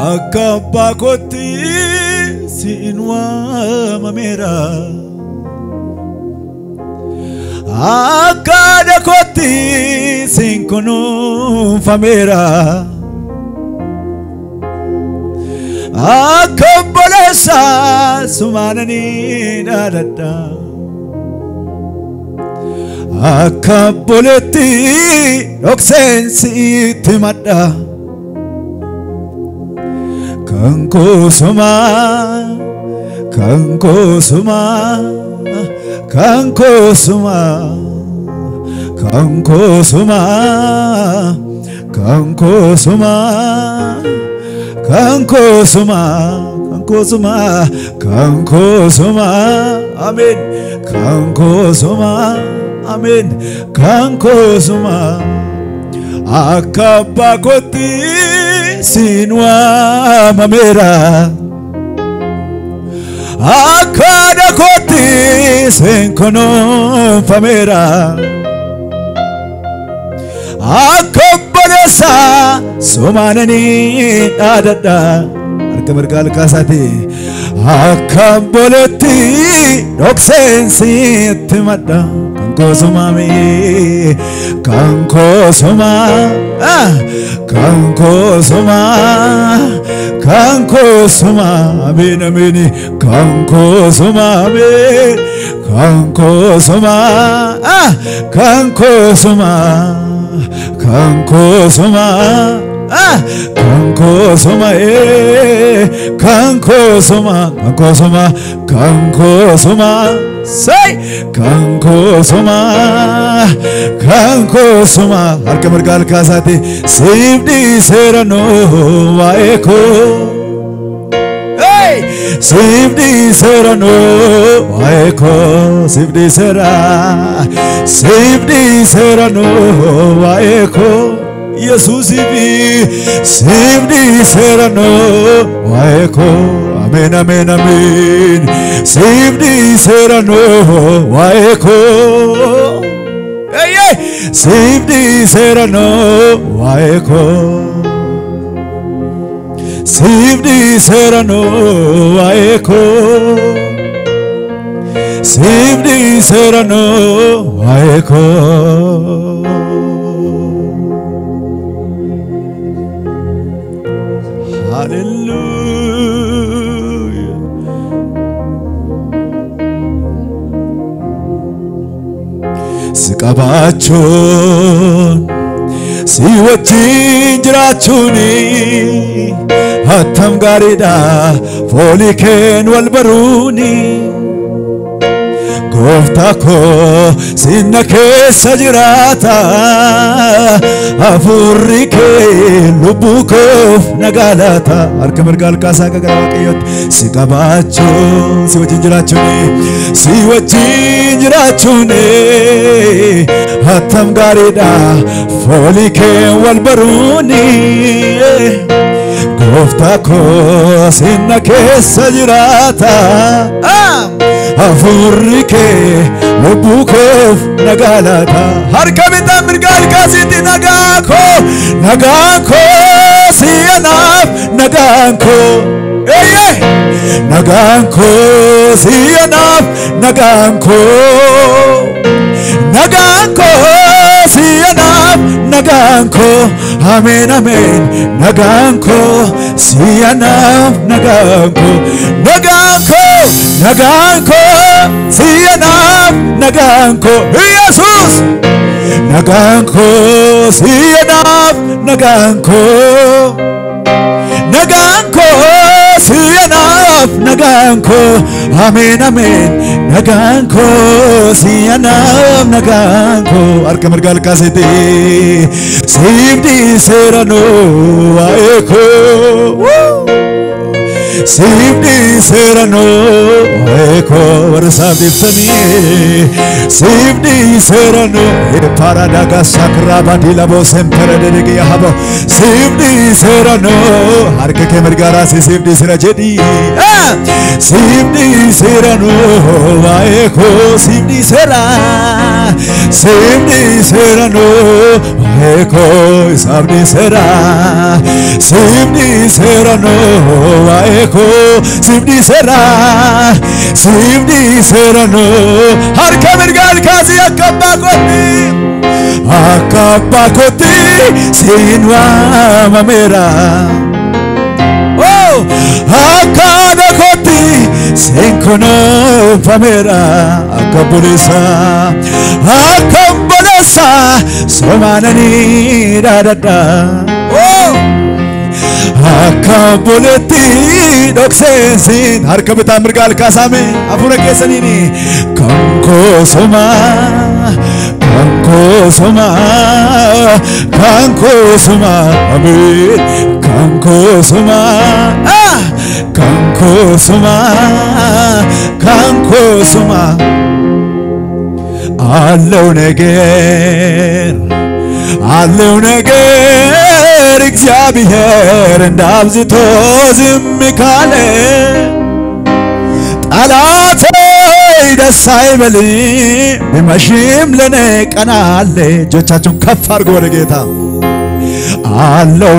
Akka kotti sinwa mamera Akka kotti sinkunu famera Akka bolesa sumanani dadada Akka boletti oksensi timada Kanko suma Kanko suma Kanko suma Kanko suma Kanko suma Kanko suma Kanko suma Kanko suma Amen Kanko suma Amen Kanko suma Akka kotti sinwa mamera Akka kotti senkono famera Akka bolesa sumanani dadada Arka mergal kasati Akka boletti doksensi timada Kanko sumami Kanko suma Kanko suma Kanko suma Amen amen Kanko suma Amen Kanko suma Kanko suma Kanko suma Kanko suma Kanko suma Kanko suma Kanko suma Say Kanko suma Kanko suma Harka mergal kasati Sibdi serano waeko Hey Sibdi serano waeko Sibdi serano waeko Jesus Sibdi serano waeko Amen amen amen Sibdi serano waeko Hey hey Sibdi serano waeko Sibdi serano waeko Sibdi serano waeko Hallelujah Sikabachon siwajin jirachuni Hattam garida foliken walbaruni Gofta ko sinna keessa jirata Afurri kee lubbuu koof nagalata Harka mergal kasa gara waaqayyotti si qabaachuun si wajjin jiraachuun hattam gaariidha foolii kee wal baruuni Gofta ko sinna keessa jirata Afurri kee lubbuu koof nagalata Harka bitaa mergal kasiti nagaako siyanaaf nagaanko nagaanko siyanaaf nagaanko siyanaaf nagaanko amen amen nagaanko siyanaaf nagaanko siyanaaf nagaanko Jesus nagaanko siyanaaf nagaanko siyanaaf nagaanko amen amen nagaanko siyanaaf nagaanko Harka mergal kasiti sibdi serano waeko Sibdi serano waeko warsabitani Sibdi serano paradaga sakraba dilabo sempere dedege yahabo Sibdi serano harke ke mergara se sibdi sera jedi Sibdi serano waeko sibdi serano eko sabni sera no eko sibni sera no har kamirgal kazi akabba koti sinwa mamera oh akada koti senkono pamera akabulisa somanani dadada oh akabuleti doksensin har kabita mirgal kasame afura kesanini kanko soma amin kanko soma አለው ነገር እግዚአብሔር እንዳብዝቶ ዝም ካለ ጠላቴ ደስ አይበል ቢመሽም ለኔ ቀን አለ እጆቻችሁን ከፍ አድርጉ ወደ ጌታ አለው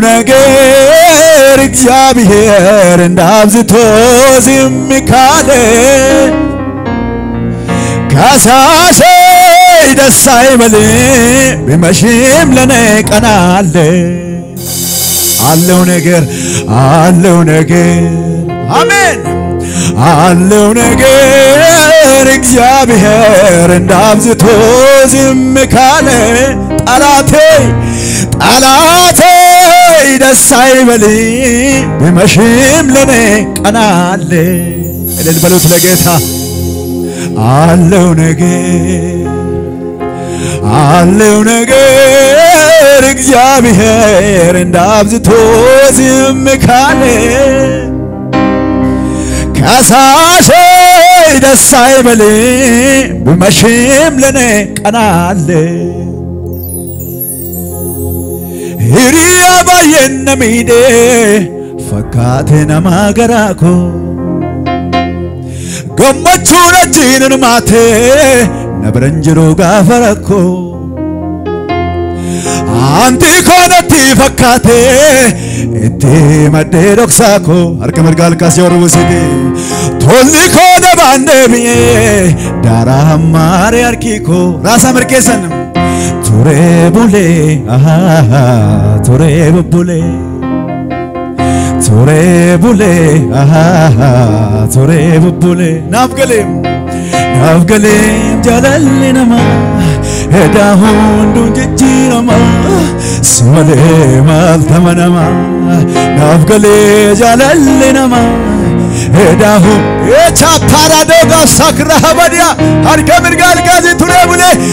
ነገር እግዚአብሔር እንዳብዝቶ ዝም ካለ ካሳሴ ደስ አይበል ቢመሽም ለኔ ቀን አለ አለው ነገር አሜን አለው ነገር እግዚአብሔር እንዳብዝቶ ዝም ካለ ጠላቴ ደስ አይበል ቢመሽም ለኔ ቀን አለ እልል በሉት ለጌታ አለው ነገር እግዚአብሔር እንዳብዝቶ ዝም ካለ ካሳሴ ደስ አይበል ቢመሽም ለኔ ቀን አለ ሂሪያ ባየነ ሚዴ ፈካቴ ነማገራኮ ገመቹ ነጂንን ማቴ ነብረንጅሩ ጋፈረኮ አንቲ ኮነቲ ፈካቴ እቲ መዴ ዶክሳኮ አርከ መርጋል ካሲወርቡሲዲ ቶሊ ኮደ ባንደብዬ ዳራ ማሪ አርኪኮ ራሳ መርኬሰንም ቱሬ ቡሌ ናፍገሌም ጃለሌ ነማ ሄዳሁንዱን ጅጅረማ ሲመሌ ማልተመነማ ናፍገሌ ጃለሌ ነማ ሄዳሁ የቻፓራዶጋ ሳክራ በዲያ አርከ ምርጋል ጋዚ ቱሬ ቡሌ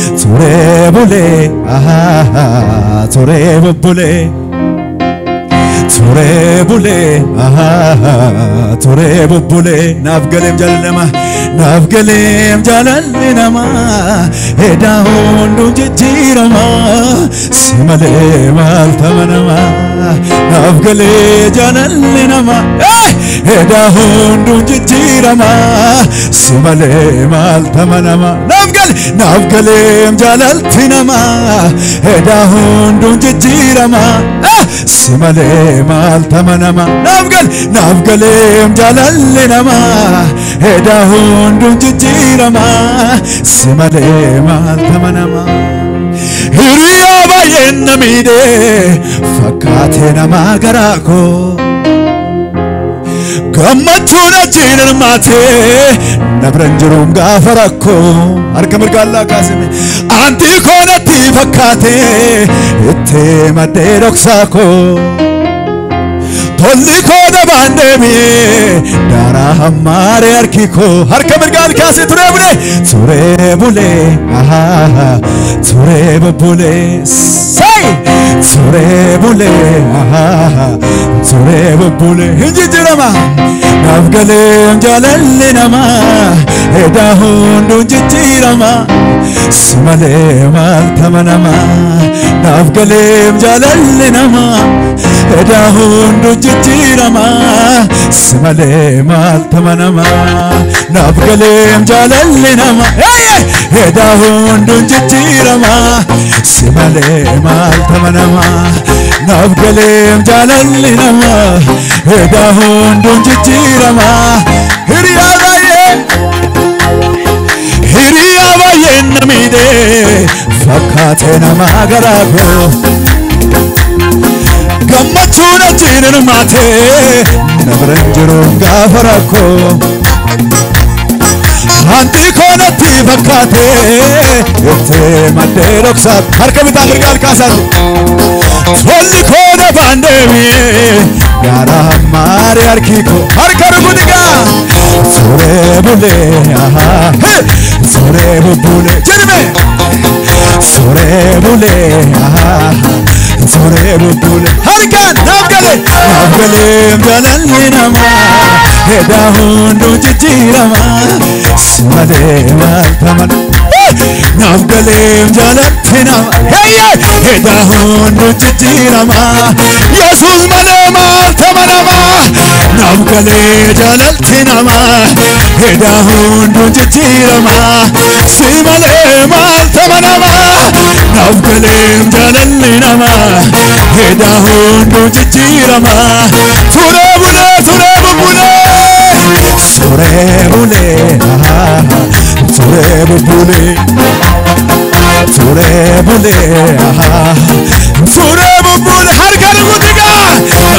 ናፍገሌም ጃለሌነማ ሄዳሁንዱን ጅጅረማ ሲመሌ ማልተመነማ ናፍገሌ ጃለሌነማ ሄዳሁንዱን ጅጅረማ ሲመሌ ማልተመነማ ናፍገሌም ጃለልቲነማ ሄዳሁንዱን ጅጅረማ ሲመሌ ማልተመነማ ናፍገሌም ጃለሌነማ ሄዳሁንዱን ጅጅረማ ሲመሌ ማልተመነማ ሂሪያ ባየነ ሚዴ ፈካቴ ነማገራኮ ገመቹ ነጂንን ማቴ ነብረንጅሩም ጋፈረኮ አርከ ምርጋላ ካስሜ አንቲ ኮነቲ ፈካቴ እቲ መዴ ዶክሳኮ ቶሊ ኮደ ባንደብዬ ዳራ ሀማሬ አርኪኮ አርከ ምርጋል ካሴ ቱሬ ቡሌ Sore bule sore bule hinji jirama nafgale jalalle nama eda hundu jirama simale mal tamanama nafgale jalalle nama eda hundu jirama simale mal tamanama nafgale jalalle nama eda hundu jirama simale mal tamanama nafgale jalalle nama eda hundu jirama hiriya baye namide fakate nama garako gammachuna jirin mate nabranjiro gafarako anti konati fakate ete maderoksa harkamita girgal kasan solli kone bandevi yara mare arkiko harkaru gudiga sore bule sore bule jirme sore bule sore bule harkan nafgale jalalli nama eda hundu jirama simale mal taman nafgale jalalli nama eda hundu jirama yesus male mal tamanama nafgale jalalli nama eda hundu jirama simale mal tamanama nafgale jalalli nama eda hundu jirama sore bule sore bule harkar gudiga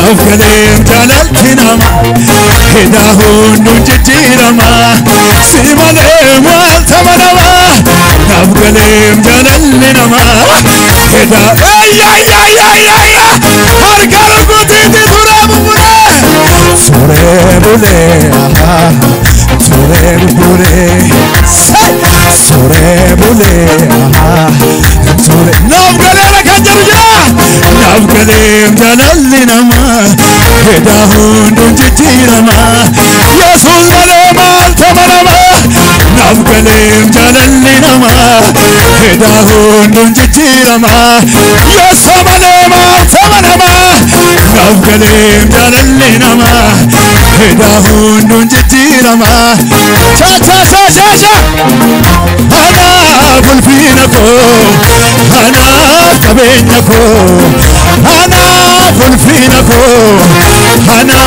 nafgale jalalli nama eda hundu jirama simale mal tamanama nafgale jalalli nama eda harkar gudidi sore bule nafgale kanjarja nafgale jalalli nama eda hundu jirama yesus male mal tamanama nafgale jalalli nama eda hundu jirama yesus male mal tamanama nafgale jalalli nama eda hundu jirama cha ana fulfinako ana kabenyako ana fulfinako ana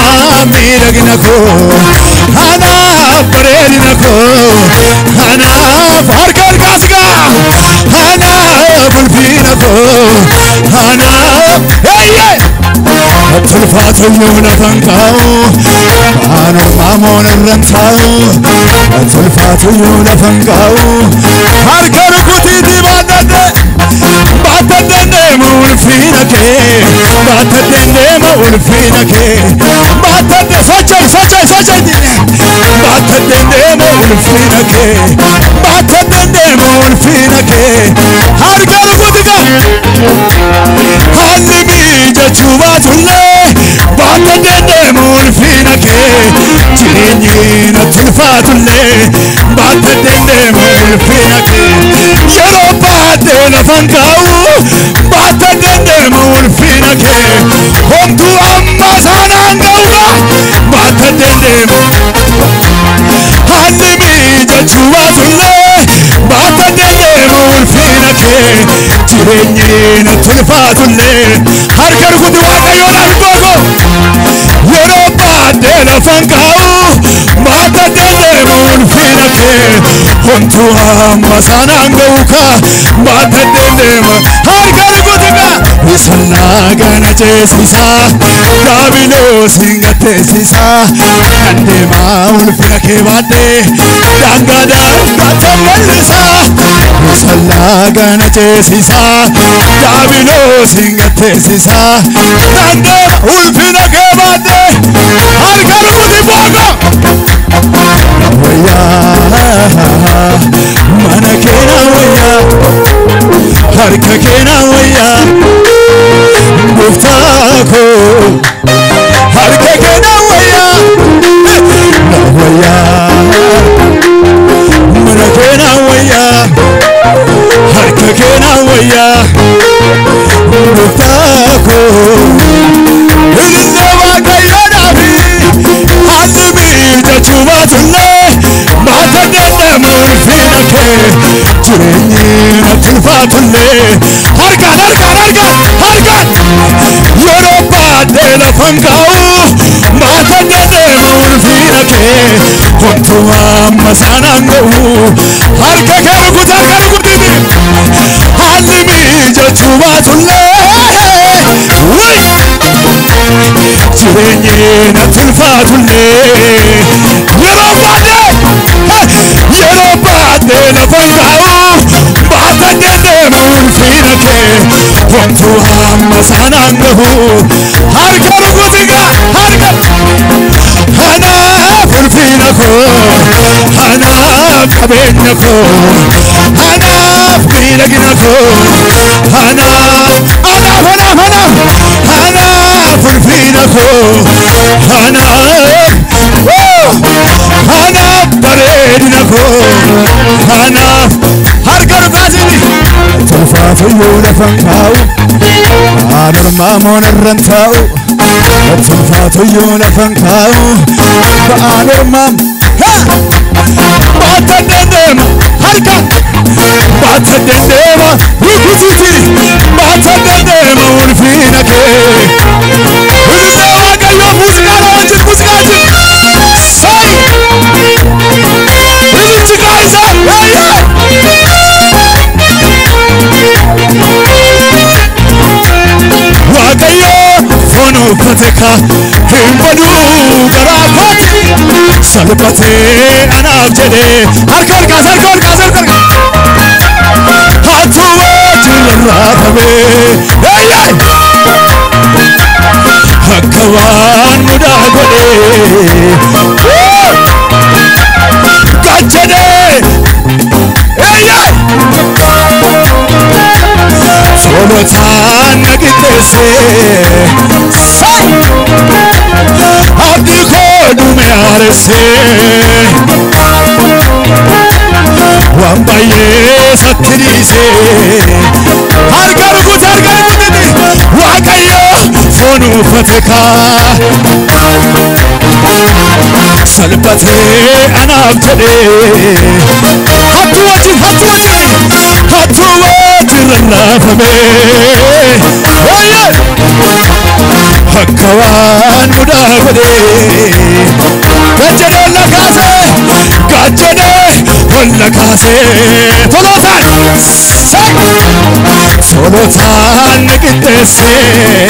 miragnako ana baredinako ana farkar kasga ana fulfinako ana tulfatu yunafangao ano mamon rantao tulfatu yunafangao harkar kutidi badade mulfinake batade mulfinake batade sochai batade mulfinake batade mulfinake harkar kutiga halimi jachuwatulle batade mulfinake jirenyina tulfatulle batade mulfinake yero bade lafangau batade mulfinake homtu amma sanangauga batade halimi jachuwatulle batade mulfinake jirenyina tulfatulle harkar kutu waaqayyoon argogo yero bade lafangau batade mulfinake homtu amma sanangauga batade harkar kutuga isalla gana jesisa dabilo singatesisa kandema ulfinake bade dangada batalisa isalla gana jesisa dabilo singatesisa kandema ulfinake bade harkar kutibogo waya mana kena waya harka kena waya tulfaatullee harkaan yeroo baadhee lafan kaa'u baatannee deema ulfina kee homtuu amma saanaan ga'u harka kee rukutiti haalli miijachuu baatullee jireenyi na tulfaatullee yeroo baadhee lafan kaa'u baatannee deema ulfina kee homtuu amma saanaan ga'u harka rukutiga harka hanaaf ulfina koo hanaaf qabeenya koo hanaaf miidhagina koo hanaaf ulfina koo hanaaf bareedina koo hanaaf harka rukaasini tulfaatuyyuu lafan kaa'u anormaa moonarran taa'u tulfaatuyyuu lafan kaa'u anormaa baatannee deema harka baatannee deema rukutiti baatannee deema ulfina kee ulfina waaqayyoo muuziqaa wajjin sai ilichi kaayisa waaqayyoo foon uffateka hin baduu garaa kooti salphatee anaaf jedhee harka hattuu wajjin rarraafamee akka waan mudaa godhee gachadee solotaan na qixxeessee abdii koo dhume haaressee waan baay'ee satti dhiisee harka rukutiti waaqayyoo foon uffateka salphatee anaaf jedhee hattuu wajjin rarraafamee akka waan mudaa godhee gachadee olla kaasee tolotaan na qixxeessee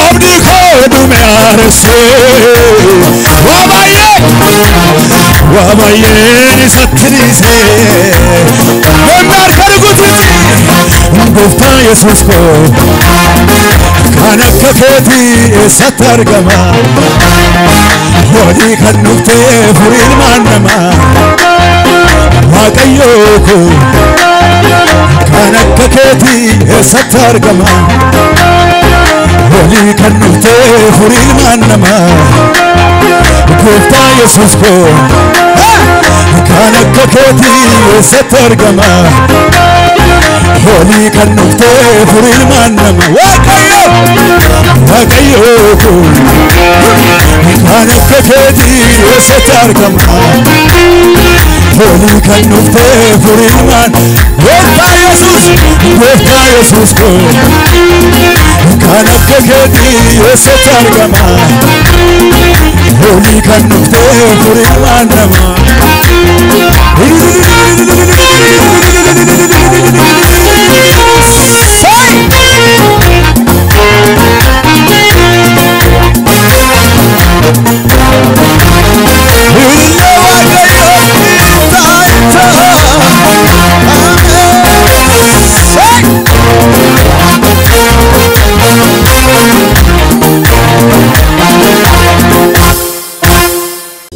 abdii koo dhume haaressee waa baay'een isatti dhiisee namni harka rukutiti gooftaa Yesuus koo kan akka keetii eessatti argama walii kan dhuftee furii ilmaan namaa waaqayyoo koo kan akka keetii eessatti argama walii kan dhuftee furii ilmaan namaa gooftaa Yesuus koo kan akka keetii eessatti argama walii kan dhuftee furii ilmaan namaa waaqayyoo koo kan akka keetii eessatti argama walii kan dhuftee furii ilmaan gooftaa Yesuus koo kan akka keetii eessatti argama walii kan dhuftee furii ilmaan namaa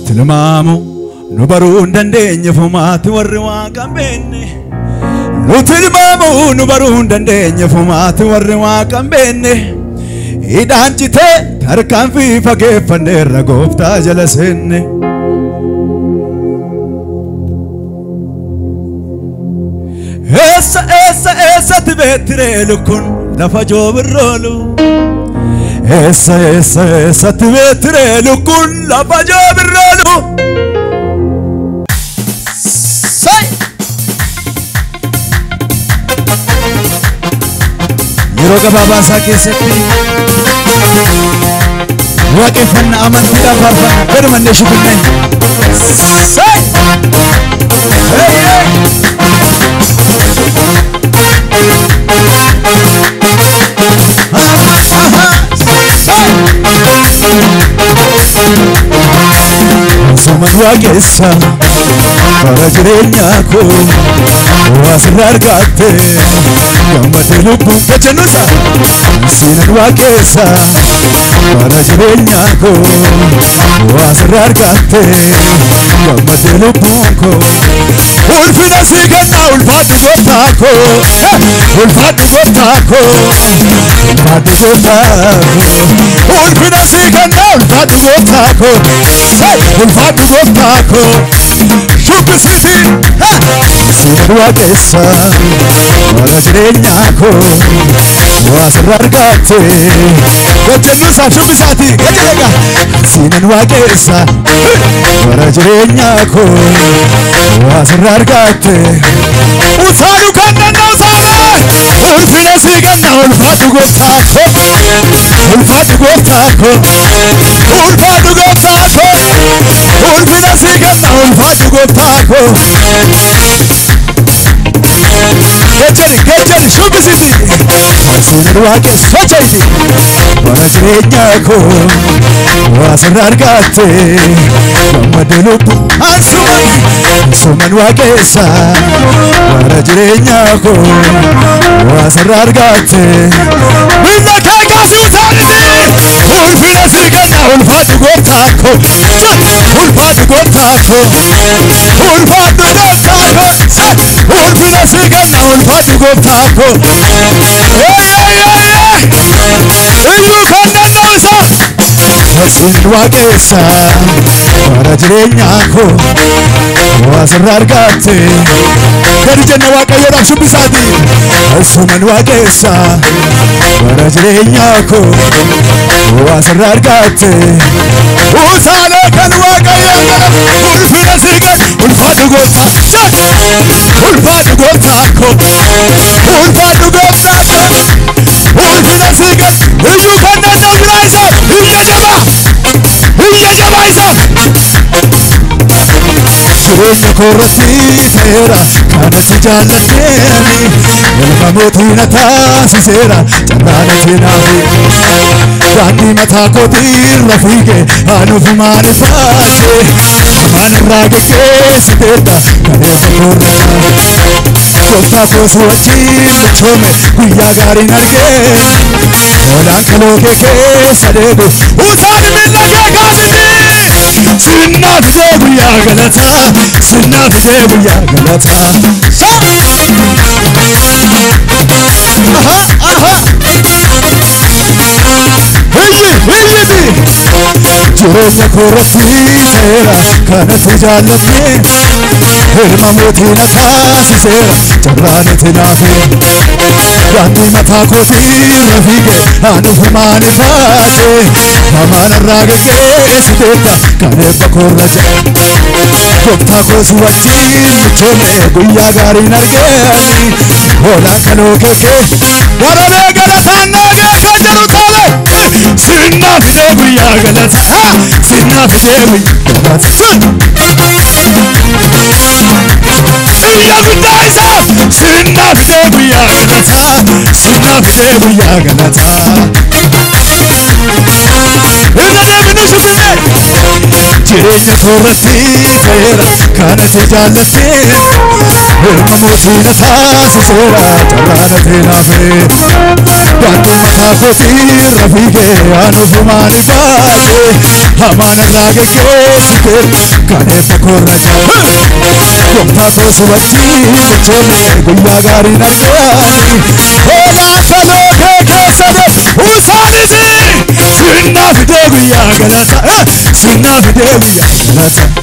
tilmaamu nu baruu hin dandeenye fumaatti warri Waaqan beenne nu tilmaamu nu baruu hin dandeenye fumaatti warri Waaqan beenne hidhaan citee tarkaanfii fageeffanneerra gooftaa jala seenne eessatti beettiree lukkuun lafa joobirroolu eessatti beettiree lukkuun lafa joobirroolu Roga baba sakesatti waaqeffannaa amantiidhaaf faarfanna garmannee shukunnee Suman waaqessa bara jireenya koo asirraa argatte gammadee lubbuun gachanuusa sinan waaqessa bara jireenya koo asirraa argatte gammadee lubbuun koo ulfina si ganna ulfaatu gooftaa koo ulfaatu gooftaa koo ulfaatu gooftaa koo ulfina si ganna ulfaatu gooftaa koo ulfaatu gooftaa koo shubbisiiti sinan waaqessa bara jireenya koo asirraa argatte gachanuusaaf shubbisaati gachalega sinan waaqessa bara jireenya koo asirraa argatte utaalu kan danda'u saala ulfina si ganna ulfaatu gooftaa koo ulfaatu gooftaa koo ulfaatu gooftaa koo ulfina si ganna ulfaatu gooftaa koo gachali shubbisiiti sinan waaqessa socho'iti bara jireenya koo asirraa argatte gammadee lubbu suman waaqessa bara jireenya koo asirraa argatte minna kee kaasii utaaniti ulfina si ganna ulfaatu gooftaa koo ulfaatu gooftaa koo ulfaatu gooftaa koo ulfina si ganna ulfaatu gooftaa koo iyyuu kan danda'u isa sinan waaqessa bara jireenya koo asirraa argatte gadi jenna waaqayyoodhaaf shubbisaati suman waaqessa bara jireenya koo asirraa argatte utaalee kan waaqayyoo galata ulfina si ganna ulfaatu gooftaa ulfaatu gooftaa koo ulfaatu gooftaa koo ulfina si ganna iyyuu kan danda'u jira isaaf hiyya jabaa isaaf jireenya koorratti ta'eera kanatti jaalladheeni ilma mootii na taasiseera carraanatti naafi daandii mataa kootiirra fiige anuufumaan ifaate hamaan irraa geggeessiteedha kaneessa koorra gooftaa koos wajjin michoome guyyaa gaariin argee oolaan kaloo kee keessa deebu utaan minna kee kaasiti sinna fidee guyyaa galataa sinna fidee guyyaa galataa hiyyiti jireenya koorratti ta'eera kanatti jaalladhe ilma mootii na taasiseera carraanatti naafe daandii mataa kootiirra fiige anuufumaan ifaate hamaan irraa geggeessiteedha kan eebba koorra gooftaa koos wajjin michoome guyyaa gaariin argeeni oolaan kaloo kee garalee galataan naagee kan jedhu taale sinna fidee guyyaa galataa sinna fidee guyyaa galataa iyya guddaa isaaf sinna fidee guyyaa galataa sinna fidee guyyaa galataa irra deeminu shubbine jireenya koorratti ta'eera kanatti jaalladhe ilma mootii na taasiseera carraanatti naafe daandii mataa kootiirra fiige anuufumaan ifaate hamaan irraa geggeessiteedha kan eebba koorra gooftaa koos wajjin michoome guyyaa gaariin argeeni oolaan kaloo kee keessa deebu usaanisi sinna fidee guyyaa galataa sinna fidee guyyaa galataa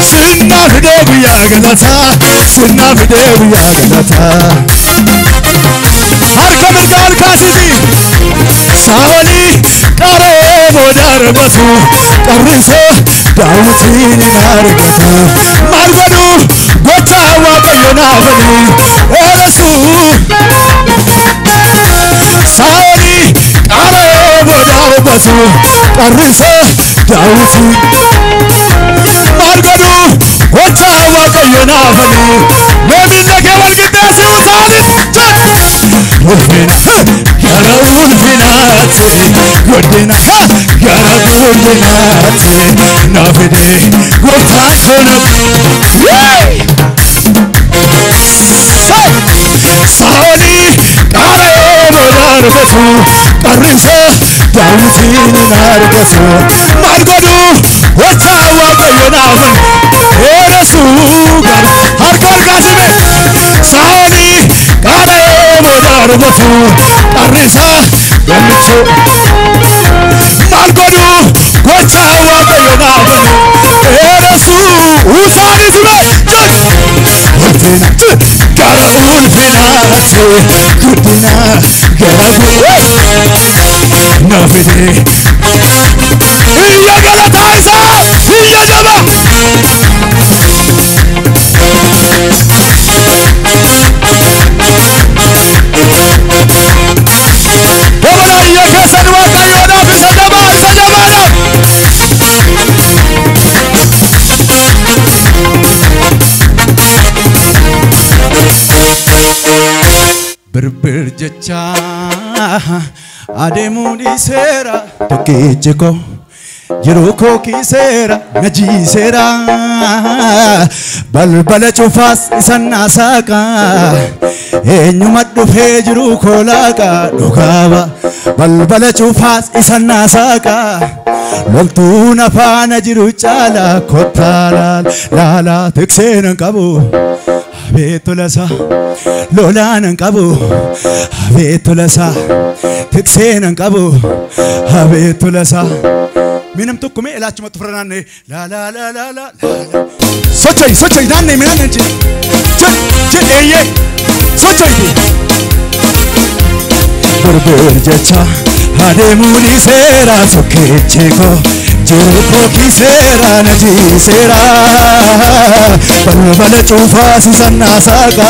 sinna fidee guyyaa galataa sinna fidee guyyaa galataa harka mirga harkaasiti saawolii qaree booda arbatu qarrisoo daawwitiin hin argatu maal godhu gochaa waaqayyo naafani eresu saani qaala boodaaru basu qarrisa daawuti margadu gocha waaqayyo naafani meeminna kee walqixxeessi usaanis ulfina gara ulfinaatti guddina gara guddinaatti na fide gooftaan kona saani qaala boodaaru qarrisa daawutiin hin argatu margadu gocha waaqayyo naafani eresu harka harkaasime saani qaala boodaaru qarrisa gammichu margadu gocha waaqayyo naafani eresu usaanisime ulfina gara ulfinaatti guddina gara na fide iyya galataa isaa iyya jaba Dobalaya kesan waaqayyo naaf isa jabaadha birbir jecha adeemuun dhiiseera tokkichi koo jiruu koo kiiseera na jiiseera balbala cufaas isan naasaqa eenyuma dhufee jiruu koo laaqa dhugaaba balbala cufaas isan naasaqa loltuun afaana jiru caala kottaa laala tikseenan qabu Betulasa Lolanan qabu Betulasa tiksenan qabu Betulasa minam tokko mee ilaachuma tufrananne la sochoy danne minanne jedheye sochoy birbir jecha adeemuun dhiiseera tokkichiko jiru koo kiiseera na jiiseera balbala cufaas isan naasaqa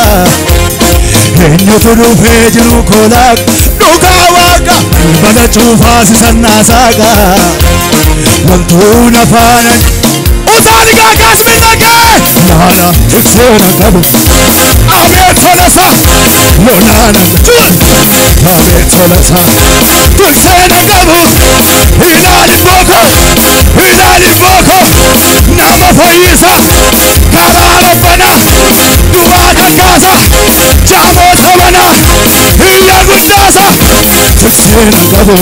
eenyutu dhufee jiru koo laaqa dhugaa waaqa balbala cufaas isan naasaqa loltuun afaana usaani gaagaas miidhagee laala tikseena qabu abee tolasa lolaana abee tolasa tikseena qabu ilaali boko nama fayyisa karaa rabbana du'aa kakkaasa jaamoota mana hiyya guddaasa tikseena qabu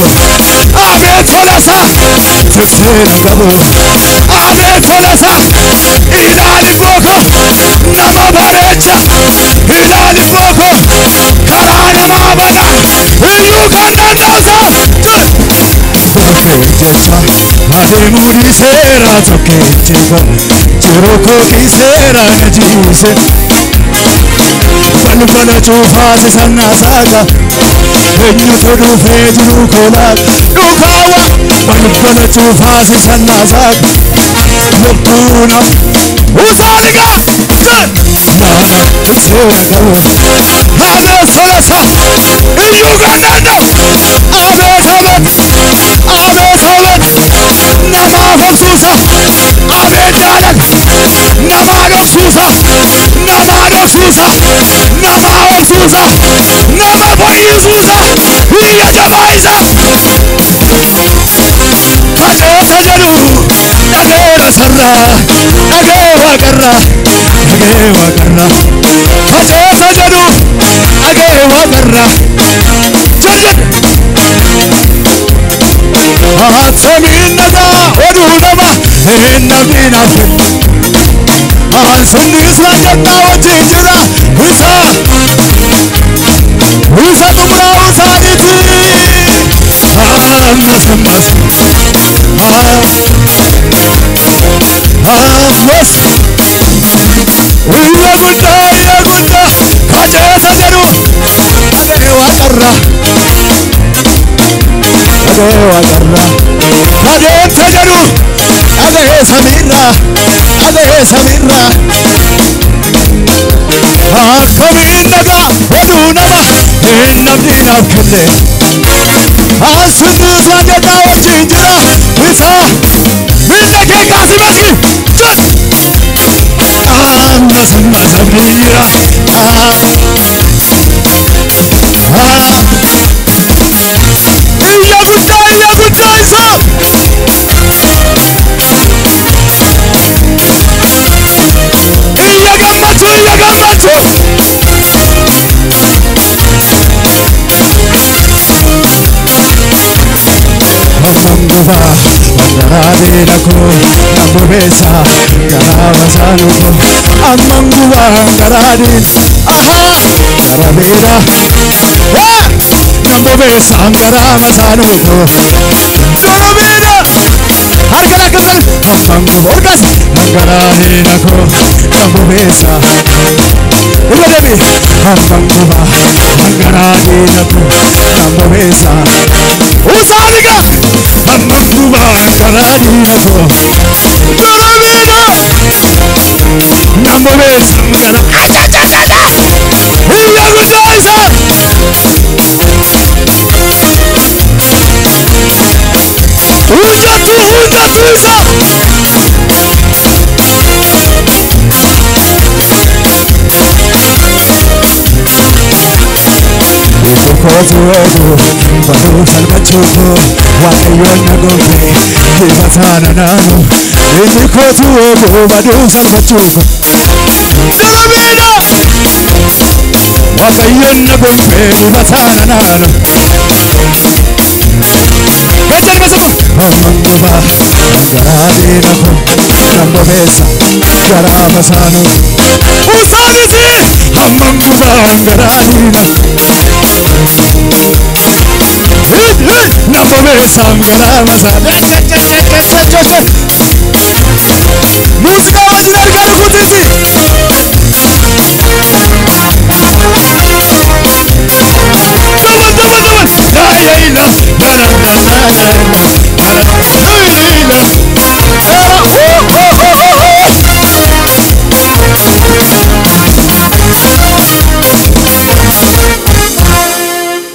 abee tolasa tikseena qabu abee tolasa ilaali boko nama bareecha ilaali boko karaa namaa bana hiyyuu kan dandaasa jecha adeemuun dhiiseera tokkichiko jiru koo kiiseera na jiise balbala cufaas isan naasaqa eenyutu dhufee jiru koo laaqa dhugaawa balbala cufaas isan naasaqa loltuuna usaaniga laala tikseena qabu abee tolasa iyyuu kan danda'u abee sobat namaa hobsuusa abee jaalala namaa dhoksuusa namaa hobsuusa nama fayyisuusa hiyya jabaa isa qajeelsa jedhu dhageera sarraa dhagee waaqarraa qajeelsa jedhu dhagee waaqarraa Samiin nagaa oduu nama hin namniinaaf sunnis laajjattaa wajjin jira isa xumuraa isaaniiti ammas iyya guddaa qajeelsa jedhu dhagee waaqarraa adeemsa jedhu dhagee samiirraa akkamiin nagaa oduu nama hin namni naaf kenne asumuu sagantaa wajjin jira isaa miila kee kaasi maski ammas ammas abdiira iyya guddaa isaa iyya gammachuu Ammanguba Garadina ko Nambubesa Garavasanu ko Ammanguba Garadin Aha Garaveda Nambubesa Garavasanu ko Garaveda Harkala kasal Ammanguba Orkas Garadina ko Nambubesa Ibadebi Ammanguba Garadina ko Nambubesa Usaniga Ammanguba Garadina ko Garaveda Nambubesa Garadina Iya gudaisa Hujatu isa Kotuogo badu salmachuko wakayon nagobe kibatana nano Indi kotuogo badu salmachuko Garaveda wakayon nagobe kibatana nano Bejani mesako Ammanguba Garadina ko Nambubesa Garavasanu Usanisi Ammanguba Garadina Nambubesa Garavasanu Musica wajin arganu kutisi